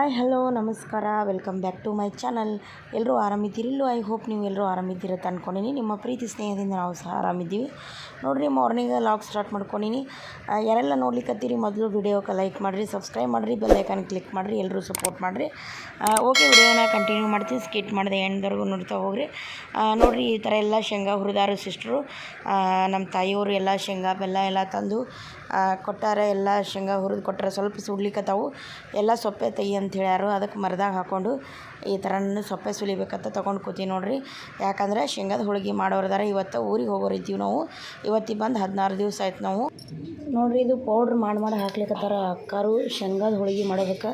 Hi hello ನಮಸ್ಕಾರ, welcome back to my channel. ಎಲ್ಲರೂ ಆರಾಮಿದ್ದೀರಿಲ್ಲೋ? ಐ ಹೋಪ್ ನೀವು ಎಲ್ಲರೂ ಆರಾಮಿದ್ದೀರತ್ತ ಅಂದ್ಕೊಂಡಿನಿ. ನಿಮ್ಮ ಪ್ರೀತಿ ಸ್ನೇಹದಿಂದ ನಾವು ಸಹ ಆರಾಮಿದ್ದೀವಿ ನೋಡಿರಿ. ಮಾರ್ನಿಂಗ್ ಲಾಗ್ ಸ್ಟಾರ್ಟ್ ಮಾಡ್ಕೊಂಡಿನಿ. ಯಾರೆಲ್ಲ ನೋಡ್ಲಿಕ್ಕತ್ತೀರಿ ಮೊದಲು ವಿಡಿಯೋಕ್ಕೆ ಲೈಕ್ ಮಾಡಿರಿ, ಸಬ್ಸ್ಕ್ರೈಬ್ ಮಾಡಿರಿ, ಬೆಲ್ ಐಕಾನ್ ಕ್ಲಿಕ್ ಮಾಡಿರಿ, ಎಲ್ಲರೂ ಸಪೋರ್ಟ್ ಮಾಡಿರಿ. ಓಕೆ, ವಿಡಿಯೋನ ಕಂಟಿನ್ಯೂ ಮಾಡ್ತೀನಿ, ಸ್ಕಿಟ್ ಮಾಡಿದೆ ಎಂಡ್ವರೆಗೂ ನೋಡ್ತಾ ಹೋಗ್ರಿ. ನೋಡಿರಿ, ಈ ಥರ ಎಲ್ಲ ಶೇಂಗಾ ಹುರಿದಾರು ಸಿಸ್ಟ್ರು. ನಮ್ಮ ತಾಯಿಯವರು ಎಲ್ಲ ಶೇಂಗಾ ಬೆಲ್ಲ ಎಲ್ಲ ತಂದು ಕೊಟ್ಟಾರೆ. ಎಲ್ಲ ಶೇಂಗಾ ಹುರಿದು ಕೊಟ್ಟರೆ ಸ್ವಲ್ಪ ಸುಡ್ಲಿಕ್ಕತ್ತಾವು. ಎಲ್ಲ ಸೊಪ್ಪೆ ತೆಗಿ ಅಂತ ಹೇಳ್ಯಾರು. ಅದಕ್ಕೆ ಮರದಾಗ ಹಾಕ್ಕೊಂಡು ಈ ಥರ ಸೊಪ್ಪೆ ಸುಲಿಬೇಕಂತ ತೊಗೊಂಡು ಕೂತೀವಿ ನೋಡಿರಿ. ಯಾಕಂದರೆ ಶೇಂಗಾದ ಹೋಳಿಗೆ ಮಾಡೋರ್ದಾರ. ಇವತ್ತು ಊರಿಗೆ ಹೋಗೋರಿದ್ದೀವಿ ನಾವು. ಇವತ್ತಿಗೆ ಬಂದು 16 ದಿವಸ ಆಯ್ತು ನಾವು. ನೋಡಿರಿ, ಇದು ಪೌಡ್ರ್ ಮಾಡಿ ಹಾಕ್ಲಿಕ್ಕತ್ತಾರ ಅಕ್ಕಾರು. ಶೇಂಗಾದ ಹೋಳಿಗೆ ಮಾಡೋದಕ್ಕೆ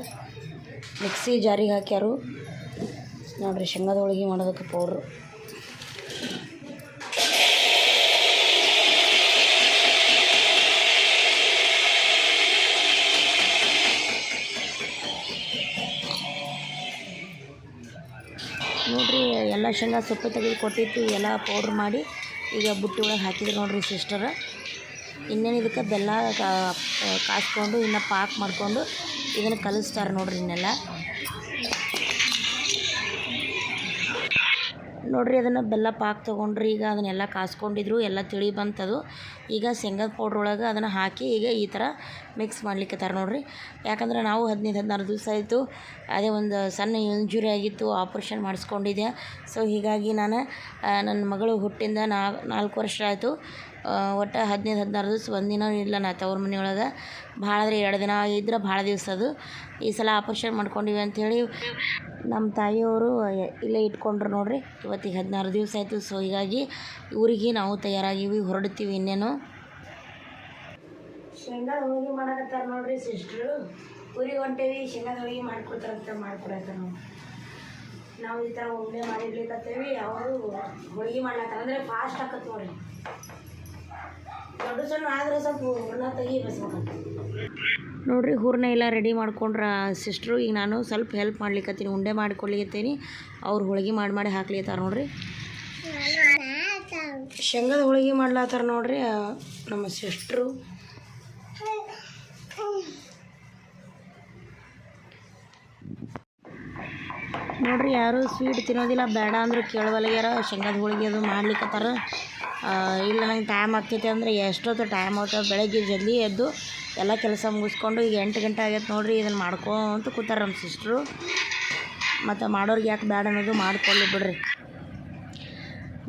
ಮಿಕ್ಸಿ ಜಾರಿಗೆ ಹಾಕ್ಯಾರು ನೋಡಿರಿ. ಶೇಂಗಾದ ಹೋಳಿಗೆ ಮಾಡೋದಕ್ಕೆ ಪೌಡ್ರು. ನೋಡಿರಿ, ಎಲ್ಲ ಶೇಂಗಾ ಸೊಪ್ಪು ತೆಗೆದು ಕೊಟ್ಟಿತ್ತು, ಎಲ್ಲ ಪೌಡ್ರ್ ಮಾಡಿ ಈಗ ಬುಟ್ಟಿ ಒಳಗೆ ಹಾಕಿದ್ರು ನೋಡಿರಿ ಸಿಸ್ಟರ್. ಇನ್ನೇನು ಇದಕ್ಕೆ ಬೆಲ್ಲ ಕಾಸ್ಕೊಂಡು ಇನ್ನು ಪಾಕ್ ಮಾಡಿಕೊಂಡು ಇದನ್ನು ಕಲಿಸ್ತಾರೆ ನೋಡಿರಿ. ಇನ್ನೆಲ್ಲ ನೋಡಿರಿ, ಅದನ್ನು ಬೆಲ್ಲ ಪಾಕ್ ತೊಗೊಂಡ್ರಿ. ಈಗ ಅದನ್ನೆಲ್ಲ ಕಾಸ್ಕೊಂಡಿದ್ರು, ಎಲ್ಲ ತಿಳಿ ಬಂತದು. ಈಗ ಶೇಂಗಾದ ಪೌಡ್ರೊಳಗೆ ಅದನ್ನು ಹಾಕಿ ಈಗ ಈ ಥರ ಮಿಕ್ಸ್ ಮಾಡ್ಲಿಕ್ಕತ್ತಾರ ನೋಡಿರಿ. ಯಾಕಂದ್ರೆ ನಾವು 15-16 ದಿವಸ ಆಯಿತು. ಅದೇ ಒಂದು ಸಣ್ಣ ಇಂಜುರಿ ಆಗಿತ್ತು, ಆಪ್ರೇಷನ್ ಮಾಡಿಸ್ಕೊಂಡಿದ್ದೆ. ಸೊ ಹೀಗಾಗಿ ನಾನು ನನ್ನ ಮಗಳು ಹುಟ್ಟಿಂದ 4 ವರ್ಷ ಆಯಿತು. ಒಟ್ಟು 15-16 ದಿವಸ ಒಂದಿನ ಇಲ್ಲ ನಾ ತವ್ರ ಮನೆಯೊಳಗೆ. ಭಾಳ ಅಂದರೆ 2 ದಿನ ಇದ್ರೆ ಭಾಳ ದಿವಸ ಅದು. ಈ ಸಲ ಆಪ್ರೇಷನ್ ಮಾಡ್ಕೊಂಡಿವಿ ಅಂಥೇಳಿ ನಮ್ಮ ತಾಯಿಯವರು ಇಲ್ಲೇ ಇಟ್ಕೊಂಡ್ರು ನೋಡಿರಿ. ಇವತ್ತಿಗೆ 16 ದಿವಸ ಆಯಿತು. ಸೊ ಹೀಗಾಗಿ ಊರಿಗೆ ನಾವು ತಯಾರಾಗಿವಿ, ಹೊರಡ್ತೀವಿ ಇನ್ನೇನು. ಶೇಂಗಾದ ಹೋಳಿಗೆ ಮಾಡಕತ್ತಾರೆ ನೋಡಿರಿ ಸಿಸ್ಟ್ರು. ಊರಿಗೆ ಹೊಂಟೇವಿ, ಶೇಂಗಾದ ಹೋಳಿಗೆ ಮಾಡಿಕೊಡ್ತಾರಂತ ಮಾಡ್ಕೊಡತ್ತಾರ. ನಾವು ಈ ಥರ ಉಂಡೆ ಮಾಡಿರ್ಲಿಕ್ಕತ್ತೇವಿ, ಅವರು ಹೋಳಿಗೆ ಮಾಡ್ಲತ್ತಾರ. ಅಂದರೆ ಫಾಸ್ಟ್ ಆಕತ್ತೆ ನೋಡಿರಿ. ದೊಡ್ಡ ಸಣ್ಣ ಆದರೆ ಸ್ವಲ್ಪ ಹೂರ್ಣ ತೆಗಿ ಬಸ್ಬೇಕಂತ ನೋಡಿರಿ. ಹೂರ್ಣ ಎಲ್ಲ ರೆಡಿ ಮಾಡ್ಕೊಂಡ್ರ ಸಿಸ್ಟ್ರು. ಈಗ ನಾನು ಸ್ವಲ್ಪ ಹೆಲ್ಪ್ ಮಾಡ್ಲಿಕ್ಕತ್ತೀನಿ, ಉಂಡೆ ಮಾಡಿಕೊಡ್ಲಿಕ್ಕತ್ತೀನಿ. ಅವ್ರು ಹೋಳಿಗೆ ಮಾಡಿ ಹಾಕ್ಲಿತ್ತಾರ ನೋಡಿರಿ. ಶೇಂಗಾದ ಹೋಳಿಗೆ ಮಾಡ್ಲತ್ತಾರ ನೋಡಿರಿ ನಮ್ಮ ಸಿಸ್ಟ್ರು. ನೋಡಿರಿ, ಯಾರು ಸ್ವೀಟ್ ತಿನ್ನೋದಿಲ್ಲ, ಬೇಡ ಅಂದ್ರೆ ಕೇಳವಲ್ಗ್ಯಾರ. ಶೇಂಗಾದ ಹೋಳಿಗೆ ಅದು ಮಾಡ್ಲಿಕ್ಕತ್ತಾರ. ಇಲ್ಲ ನಂಗೆ ಟೈಮ್ ಆಗ್ತೈತೆ ಅಂದರೆ ಎಷ್ಟೊತ್ತು ಟೈಮ್ ಆಗ್ತದೆ. ಬೆಳಗ್ಗೆ ಜಲ್ದಿ ಎದ್ದು ಎಲ್ಲ ಕೆಲಸ ಮುಗಿಸ್ಕೊಂಡು ಈಗ 8 ಗಂಟೆ ಆಗೈತೆ ನೋಡಿರಿ. ಇದನ್ನು ಮಾಡ್ಕೊಂತ ಕೂತಾರೆ ನಮ್ಮ ಸಿಸ್ಟ್ರು. ಮತ್ತು ಮಾಡೋರಿಗೆ ಯಾಕೆ ಬೇಡ ಅನ್ನೋದು ಮಾಡ್ಕೊಳ್ಳಿ ಬಿಡ್ರಿ.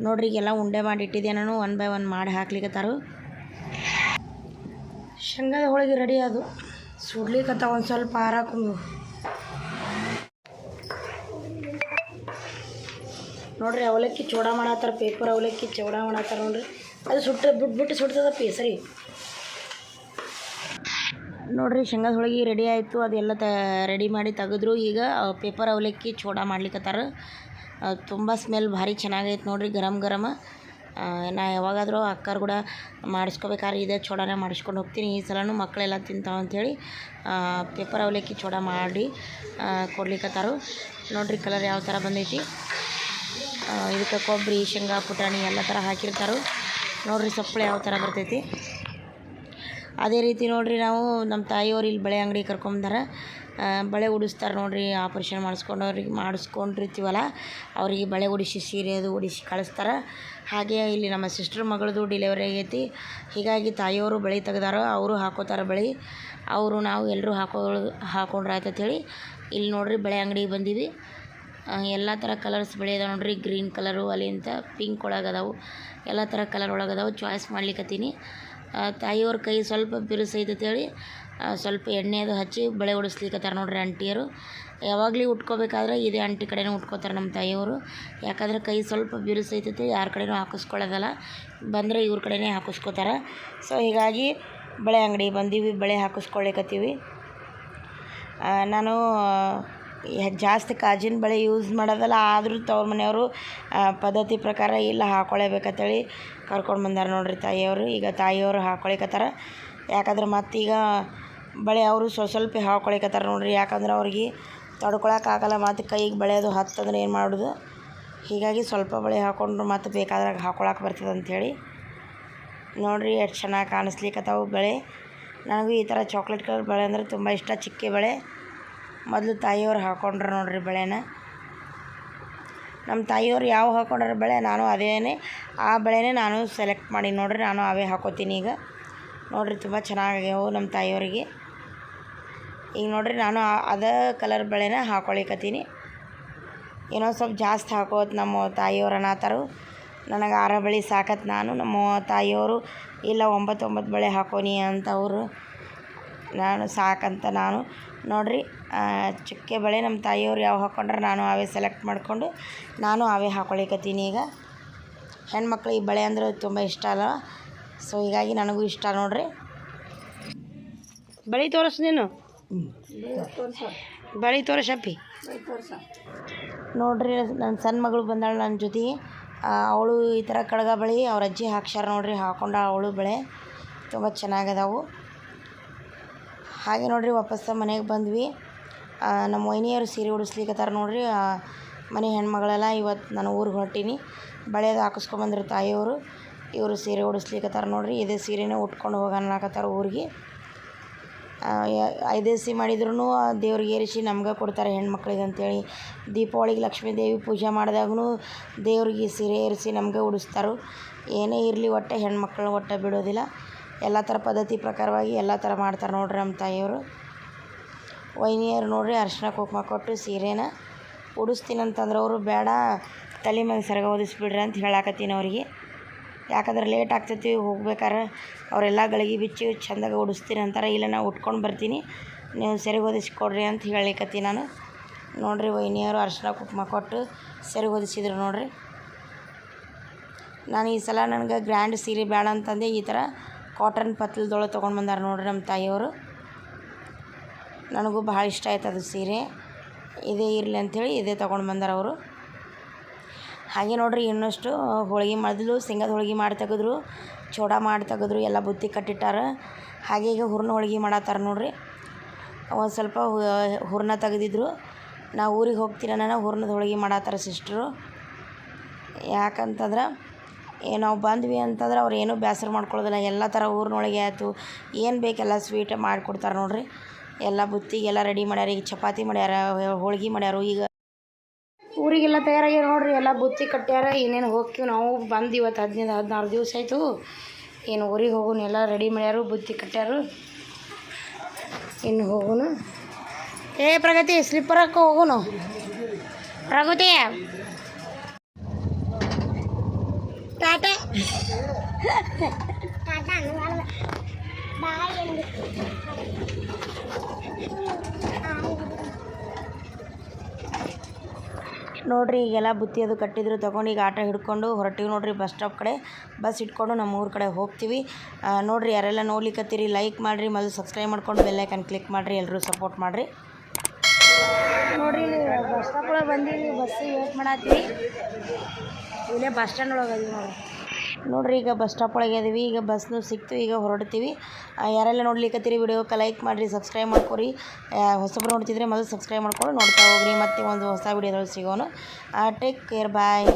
ನೋಡಿರಿ, ಈಗೆಲ್ಲ ಉಂಡೆ ಮಾಡಿ ಇಟ್ಟಿದ್ದೆ ನಾನು. 1 by 1 ಮಾಡಿ ಹಾಕ್ಲಿಕ್ಕತ್ತಾರು. ಶೇಂಗಾದ ಹೋಳಿಗೆ ರೆಡಿ ಅದು. ಸುಡ್ಲಿಕ್ಕತ್ತ ಒಂದು ಸ್ವಲ್ಪ ಹಾರಾಕು ನೋಡಿರಿ. ಅವಲಕ್ಕಿ ಚೂಡ ಮಾಡತ್ತಾರ, ಪೇಪರ್ ಅವಲಕ್ಕಿ ಚೂಡ ಮಾಡತ್ತಾರ ನೋಡಿರಿ. ಅದು ಬಿಟ್ಟು ಸುಡ್ತದಪ್ಪಿ ಸರಿ ನೋಡಿರಿ. ಶೇಂಗಾದ ಹೋಳಿಗೆ ರೆಡಿ ಆಯಿತು. ಅದೆಲ್ಲ ರೆಡಿ ಮಾಡಿ ತೆಗೆದ್ರು. ಈಗ ಪೇಪರ್ ಅವಲಕ್ಕಿ ಚೂಡ ಮಾಡ್ಲಿಕ್ಕತ್ತಾರ. ತುಂಬ ಸ್ಮೆಲ್ ಭಾರಿ ಚೆನ್ನಾಗೈತೆ ನೋಡಿರಿ, ಗರಂ ಗರಮ. ನಾ ಯಾವಾಗಾದರೂ ಅಕ್ಕಾರು ಕೂಡ ಮಾಡಿಸ್ಕೋಬೇಕಾದ್ರೆ ಇದೇ ಚೂಡನೇ ಮಾಡಿಸ್ಕೊಂಡು ಹೋಗ್ತೀನಿ. ಈ ಸಲನೂ ಮಕ್ಕಳೆಲ್ಲ ತಿಂತಾವೆ ಅಂಥೇಳಿ ಪೇಪರ್ ಅವಲಕ್ಕಿ ಚೂಡ ಮಾಡಿ ಕೊಡ್ಲಿಕ್ಕತ್ತಾರು ನೋಡಿರಿ. ಕಲರ್ ಯಾವ ಥರ ಬಂದೈತಿ. ಇದಕ್ಕೆ ಕೊಬ್ಬರಿ, ಶೇಂಗಾ, ಪುಟಾಣಿ ಎಲ್ಲ ಥರ ಹಾಕಿರ್ತಾರೆ ನೋಡಿರಿ. ಸಪ್ಪಳೆ ಯಾವ ಥರ ಬರ್ತೈತಿ. ಅದೇ ರೀತಿ ನೋಡಿರಿ, ನಾವು ನಮ್ಮ ತಾಯಿಯವ್ರು ಇಲ್ಲಿ ಬಳೆ ಅಂಗಡಿ ಕರ್ಕೊಂಬಂದಾರ. ಬಳೆ ಉಡಿಸ್ತಾರೆ ನೋಡಿರಿ. ಆಪ್ರೇಷನ್ ಮಾಡಿಸ್ಕೊಂಡಿರ್ತೀವಲ್ಲ, ಅವರಿಗೆ ಬಳೆ ಉಡಿಸಿ, ಸೀರೆ ಅದು ಉಡಿಸಿ ಕಳಿಸ್ತಾರೆ. ಹಾಗೆ ಇಲ್ಲಿ ನಮ್ಮ ಸಿಸ್ಟರ್ ಮಗಳದು ಡಿಲಿವರಿ ಆಗೈತಿ. ಹೀಗಾಗಿ ತಾಯಿಯವರು ಬಳೆ ತೆಗ್ದಾರ, ಅವರು ಹಾಕೋತಾರೆ ಬಳೆ. ಅವರು ನಾವು ಎಲ್ಲರೂ ಹಾಕೊಂಡ್ರೆ ಆಯ್ತು ಅಂತೇಳಿ ಇಲ್ಲಿ ನೋಡಿರಿ ಬಳೆ ಅಂಗಡಿಗೆ ಬಂದೀವಿ. ಎಲ್ಲ ಥರ ಕಲರ್ಸ್ ಬಳೆ ಇದಾವೆ ನೋಡಿರಿ. ಗ್ರೀನ್ ಕಲರು, ಅಲ್ಲಿಂದ ಪಿಂಕ್ ಒಳಗದಾವು, ಎಲ್ಲ ಥರ ಕಲರ್ ಒಳಗದಾವು. ಚಾಯ್ಸ್ ಮಾಡ್ಲಿಕ್ಕತ್ತೀನಿ. ತಾಯಿಯವ್ರ ಕೈ ಸ್ವಲ್ಪ ಬಿರುಸೈತೆ ಅಂತೇಳಿ ಸ್ವಲ್ಪ ಎಣ್ಣೆ ಅದು ಹಚ್ಚಿ ಬಳೆ ಉಡಿಸ್ಲಿಕ್ಕತ್ತಾರ ನೋಡಿರಿ ಆಂಟಿಯರು. ಯಾವಾಗಲೂ ಉಟ್ಕೋಬೇಕಾದ್ರೆ ಇದೇ ಆಂಟಿ ಕಡೆನೇ ಉಟ್ಕೋತಾರೆ ನಮ್ಮ ತಾಯಿಯವರು. ಯಾಕಂದರೆ ಕೈ ಸ್ವಲ್ಪ ಬಿರುಸೈತೈತಿ, ಯಾರ ಕಡೆನೂ ಹಾಕಿಸ್ಕೊಳ್ಳೋದಲ್ಲ, ಬಂದರೆ ಇವ್ರ ಕಡೆನೇ ಹಾಕಿಸ್ಕೋತಾರೆ. ಸೊ ಹೀಗಾಗಿ ಬಳೆ ಅಂಗಡಿ ಬಂದೀವಿ, ಬಳೆ ಹಾಕಿಸ್ಕೊಳ್ಳಿಕ್ಕತ್ತೀವಿ. ನಾನು ಜಾಸ್ತಿ ಕಾಜಿನ ಬಳೆ ಯೂಸ್ ಮಾಡೋದಲ್ಲ, ಆದರೂ ತವ್ರ ಮನೆಯವರು ಪದ್ಧತಿ ಪ್ರಕಾರ ಇಲ್ಲ ಹಾಕ್ಕೊಳ್ಳೇಬೇಕಂತೇಳಿ ಕರ್ಕೊಂಡು ಬಂದಾರ ನೋಡಿರಿ ತಾಯಿಯವರು. ಈಗ ತಾಯಿಯವರು ಹಾಕ್ಕೊಳಿಕತ್ತಾರ. ಯಾಕಂದ್ರೆ ಮತ್ತೀಗ ಬಳೆ ಅವರು ಸ್ವಲ್ಪ ಹಾಕ್ಕೊಳಿಕತ್ತಾರ ನೋಡಿರಿ. ಯಾಕಂದ್ರೆ ಅವ್ರಿಗೆ ತಡ್ಕೊಳಕ್ಕಾಗಲ್ಲ, ಮತ್ತು ಕೈಗೆ ಬಳೆ ಅದು ಹತ್ತಂದ್ರೆ ಏನು ಮಾಡೋದು. ಹೀಗಾಗಿ ಸ್ವಲ್ಪ ಬಳೆ ಹಾಕ್ಕೊಂಡ್ರು ಮತ್ತು ಬೇಕಾದ್ರಾಗ ಹಾಕ್ಕೊಳಕ್ಕೆ ಬರ್ತದೆ ಅಂಥೇಳಿ ನೋಡಿರಿ. ಎಷ್ಟು ಚೆನ್ನಾಗಿ ಕಾಣಿಸ್ಲಿಕ್ಕತ್ತಾವು ಬಳೆ. ನನಗೂ ಈ ಥರ ಚಾಕ್ಲೇಟ್ ಕಲರ್ ಬಳೆ ಅಂದರೆ ತುಂಬ ಇಷ್ಟ. ಚಿಕ್ಕೆ ಬಳೆ ಮೊದಲು ತಾಯಿಯವ್ರು ಹಾಕ್ಕೊಂಡ್ರೆ ನೋಡ್ರಿ ಬೆಳೆನ. ನಮ್ಮ ತಾಯಿಯವ್ರು ಯಾವ ಹಾಕ್ಕೊಂಡ್ರೆ ಬೆಳೆ ನಾನು ಅದೇನೇ ಆ ಬೆಳೆನೇ ನಾನು ಸೆಲೆಕ್ಟ್ ಮಾಡಿ ನೋಡ್ರಿ, ನಾನು ಅವೇ ಹಾಕೋತೀನಿ ಈಗ. ನೋಡ್ರಿ ತುಂಬ ಚೆನ್ನಾಗ್ಯಾವು ನಮ್ಮ ತಾಯಿಯವರಿಗೆ. ಈಗ ನೋಡ್ರಿ ನಾನು ಅದೇ ಕಲರ್ ಬೆಳೆನ ಹಾಕ್ಕೊಳಿಕತ್ತೀನಿ. ಏನೋ ಸ್ವಲ್ಪ ಜಾಸ್ತಿ ಹಾಕೋದು ನಮ್ಮ ತಾಯಿಯವ್ರು ಅನ್ನತ್ತಾರು. ನನಗೆ 6 ಬೆಳೆ ಸಾಕತ್ತು. ನಮ್ಮ ತಾಯಿಯವರು ಇಲ್ಲ 9 ಬೆಳೆ ಹಾಕೋನಿ ಅಂತವರು, ನಾನು ಸಾಕಂತ ನಾನು ನೋಡ್ರಿ ಚುಕ್ಕೆ ಬೆಳೆ ನಮ್ಮ ತಾಯಿಯವ್ರು ಯಾವ ಹಾಕ್ಕೊಂಡ್ರೆ ನಾನು ಅವೇ ಸೆಲೆಕ್ಟ್ ಮಾಡಿಕೊಂಡು ನಾನು ಅವೇ ಹಾಕ್ಕೊಳಿಕತ್ತೀನಿ. ಈಗ ಹೆಣ್ಮಕ್ಳು ಈ ಬೆಳೆ ಅಂದರೆ ತುಂಬ ಇಷ್ಟ ಅಲ್ಲ, ಸೊ ಹೀಗಾಗಿ ನನಗೂ ಇಷ್ಟ ನೋಡ್ರಿ. ಬಳಿ ತೋರಿಸ್ ನೀನು, ಬಳಿ ತೋರಿಸಪ್ಪಿ. ನೋಡ್ರಿ ನನ್ನ ಸಣ್ಣ ಮಗಳು ಬಂದಾಳು ನನ್ನ ಜೊತೆಗೆ. ಅವಳು ಈ ಥರ ಕಡ್ಗ ಬಳಿ ಅವ್ರ ಅಜ್ಜಿ ಹಾಕ್ಸ್ಯಾರ ನೋಡ್ರಿ, ಹಾಕ್ಕೊಂಡ ಅವಳು ಬೆಳೆ ತುಂಬ ಚೆನ್ನಾಗದಾವು. ಹಾಗೆ ನೋಡ್ರಿ ವಾಪಸ್ಸು ಮನೆಗೆ ಬಂದ್ವಿ. ನಮ್ಮ ವೈನಿಯರು ಸೀರೆ ಉಡಿಸ್ಲಿಕ್ಕತ್ತಾರ ನೋಡ್ರಿ. ಮನೆ ಹೆಣ್ಮಗಳೆಲ್ಲ ಇವತ್ತು ನಾನು ಊರಿಗೆ ಹೊರಟೀನಿ. ಬಳೆದು ಹಾಕಿಸ್ಕೊಂಬಂದ್ರು ತಾಯಿಯವರು. ಇವರು ಸೀರೆ ಉಡಿಸ್ಲಿಕ್ಕತ್ತಾರ ನೋಡ್ರಿ. ಇದೇ ಸೀರೆನೇ ಉಟ್ಕೊಂಡು ಹೋಗೋಣಕತ್ತಾರ ಊರಿಗೆ. ಐದೇಸಿ ಮಾಡಿದ್ರೂ ದೇವ್ರಿಗೆ ಏರಿಸಿ ನಮ್ಗೆ ಕೊಡ್ತಾರೆ ಹೆಣ್ಮಕ್ಳಿಗೆ ಅಂತೇಳಿ. ದೀಪಾವಳಿಗೆ ಲಕ್ಷ್ಮೀ ದೇವಿ ಪೂಜೆ ಮಾಡಿದಾಗೂ ದೇವ್ರಿಗೆ ಸೀರೆ ಏರಿಸಿ ನಮಗೆ ಉಡಿಸ್ತಾರೆ. ಏನೇ ಇರಲಿ ಒಟ್ಟು ಹೆಣ್ಮಕ್ಳು ಒಟ್ಟು ಬಿಡೋದಿಲ್ಲ. ಎಲ್ಲ ಥರ ಪದ್ಧತಿ ಪ್ರಕಾರವಾಗಿ ಎಲ್ಲ ಥರ ಮಾಡ್ತಾರೆ ನೋಡ್ರಿ ನಮ್ಮ ತಾಯಿಯವರು. ವೈನಿಯರು ನೋಡ್ರಿ ಅರಿಶಿನ ಕುಂಕುಮ ಕೊಟ್ಟು ಸೀರೆನ ಉಡಿಸ್ತೀನಂತಂದ್ರೆ ಅವರು ಬೇಡ ತಲೆ ಮೇಲೆ ಸೆರಗ ಓದಿಸ್ಬಿಡ್ರಿ ಅಂತ ಹೇಳಾಕತ್ತೀನಿ ಅವರಿಗೆ. ಯಾಕಂದ್ರೆ ಲೇಟ್ ಆಗ್ತೈತಿ ಹೋಗ್ಬೇಕಾರೆ, ಅವರೆಲ್ಲ ಗಳಿಗೆ ಬಿಚ್ಚಿ ಚೆಂದಾಗಿ ಉಡಿಸ್ತೀನಿ ಅಂತಾರೆ. ಇಲ್ಲ ನಾವು ಉಟ್ಕೊಂಡು ಬರ್ತೀನಿ, ನೀವು ಸೆರಗ ಓದಿಸ್ಕೊಡ್ರಿ ಅಂತ ಹೇಳಿಕತ್ತೀನಿ ನಾನು. ನೋಡ್ರಿ ವೈನಿಯವರು ಅರಿಶಿನ ಕುಂಕುಮ ಕೊಟ್ಟು ಸೆರಗ ಓದಿಸಿದ್ರು ನೋಡ್ರಿ. ನಾನು ಈ ಸಲ ನನಗೆ ಗ್ರ್ಯಾಂಡ್ ಸೀರೆ ಬೇಡ ಅಂತಂದೆ ಈ ಥರ ಕಾಟನ್ ಪತ್ಲದೊಳಗೆ ತೊಗೊಂಡು ಬಂದಾರ ನೋಡ್ರಿ ನಮ್ಮ ತಾಯಿಯವರು. ನನಗೂ ಭಾಳ ಇಷ್ಟ ಆಯ್ತು ಅದು ಸೀರೆ. ಇದೇ ಇರಲಿ ಅಂಥೇಳಿ ಇದೇ ತೊಗೊಂಡು ಬಂದಾರ ಅವರು. ಹಾಗೆ ನೋಡ್ರಿ ಇನ್ನಷ್ಟು ಹೋಳಿಗೆ ಮೊದಲು ಶೇಂಗಾದ ಹೋಳಿಗೆ ಮಾಡಿ ತೆಗೆದ್ರು, ಚೋಡ ಮಾಡಿ ತೆಗೆದ್ರು, ಎಲ್ಲ ಬುತ್ತಿ ಕಟ್ಟಿಟ್ಟಾರ. ಹಾಗೆ ಈಗ ಹೂರ್ಣ ಹೋಳಿಗೆ ಮಾಡತ್ತಾರ ನೋಡ್ರಿ. ಒಂದು ಸ್ವಲ್ಪ ಹೂರ್ಣ ತೆಗೆದಿದ್ರು. ನಾವು ಊರಿಗೆ ಹೋಗ್ತೀರ ನಾನು ಹೂರ್ಣದ ಹೋಳಿಗೆ ಮಾಡತ್ತಾರ ಸಿಸ್ಟ್ರು. ಯಾಕಂತಂದ್ರೆ ನಾವು ಬಂದ್ವಿ ಅಂತಂದ್ರೆ ಅವ್ರು ಏನೂ ಬೇಸರ ಮಾಡ್ಕೊಳ್ಳೋದಿಲ್ಲ. ಎಲ್ಲ ಥರ ಹೂರ್ಣ ಹೋಳಿಗೆ ಆಯಿತು, ಏನು ಬೇಕೆಲ್ಲ ಸ್ವೀಟ್ ಮಾಡಿಕೊಡ್ತಾರೆ ನೋಡ್ರಿ. ಎಲ್ಲ ಬುತ್ತಿಗೆಲ್ಲ ರೆಡಿ ಮಾಡ್ಯಾರ. ಈಗ ಚಪಾತಿ ಮಾಡ್ಯಾರ, ಹೋಳ್ಗೆ ಮಾಡ್ಯಾರು. ಈಗ ಊರಿಗೆಲ್ಲ ತಯಾರಾಗ್ಯಾರ ನೋಡ್ರಿ. ಎಲ್ಲ ಬುತ್ತಿ ಕಟ್ಟ್ಯಾರ. ಇನ್ನೇನು ಹೋಗ್ತೀವಿ ನಾವು. ಬಂದು ಇವತ್ತು 15-16 ದಿವಸ ಆಯಿತು. ಏನು ಊರಿಗೆ ಹೋಗೋನು ಎಲ್ಲ ರೆಡಿ ಮಾಡ್ಯಾರು, ಬುತ್ತಿ ಕಟ್ಟ್ಯಾರು. ಇನ್ನು ಹೋಗೋನು. ಪ್ರಗತಿ ಸ್ಲಿಪ್ಪರ್ ಹಾಕೋ ಹೋಗೋನು. ಪ್ರಗತಿ ಟಾಟಾ ನೋಡ್ರಿ. ಈಗೆಲ್ಲ ಬುತ್ತಿ ಅದು ಕಟ್ಟಿದ್ರು ತೊಗೊಂಡು ಈಗ ಆಟೋ ಹಿಡ್ಕೊಂಡು ಹೊರಟಿವಿ ನೋಡ್ರಿ. ಬಸ್ ಸ್ಟಾಪ್ ಕಡೆ ಬಸ್ ಇಟ್ಕೊಂಡು ನಮ್ಮ ಊರ ಕಡೆ ಹೋಗ್ತೀವಿ. ನೋಡ್ರಿ ಯಾರೆಲ್ಲ ನೋಡ್ಲಿಕ್ಕತ್ತೀರಿ ಲೈಕ್ ಮಾಡಿರಿ, ಮೊದಲು ಸಬ್ಸ್ಕ್ರೈಬ್ ಮಾಡ್ಕೊಂಡು ಬೆಲ್ಲೈಕನ್ ಕ್ಲಿಕ್ ಮಾಡಿರಿ. ಎಲ್ಲರೂ ಸಪೋರ್ಟ್ ಮಾಡಿರಿ. ನೋಡ್ರಿ ಇಲ್ಲಿ ಬಸ್ ಸ್ಟಾಪ್ ಒಳಗೆ ಬಂದೀವಿ, ಬಸ್ಸಿಗೆ ವೇಟ್ ಮಾಡತ್ತೀವಿ. ಇಲ್ಲೇ ಬಸ್ ಸ್ಟ್ಯಾಂಡ್ ಒಳಗೆ ಅದೀವಿ ನೋಡ್ರಿ. ಈಗ ಬಸ್ ಸ್ಟಾಪ್ ಒಳಗೆ ಅದೀವಿ. ಈಗ ಬಸ್ನು ಸಿಕ್ತು, ಈಗ ಹೊರಡ್ತೀವಿ. ಯಾರೆಲ್ಲ ನೋಡ್ಲಿಕ್ಕತ್ತೀರಿ ವಿಡಿಯೋಕ್ಕೆ ಲೈಕ್ ಮಾಡಿರಿ, ಸಬ್ಸ್ಕ್ರೈಬ್ ಮಾಡ್ಕೊರಿ. ಹೊಸಬ್ರು ನೋಡ್ತಿದ್ರೆ ಮೊದಲು ಸಬ್ಸ್ಕ್ರೈಬ್ ಮಾಡ್ಕೊಂಡು ನೋಡ್ತಾ ಹೋಗ್ರಿ. ಮತ್ತೆ ಒಂದು ಹೊಸ ವಿಡಿಯೋದಲ್ಲಿ ಸಿಗೋನು. ಟೇಕ್ ಕೇರ್, ಬಾಯ್.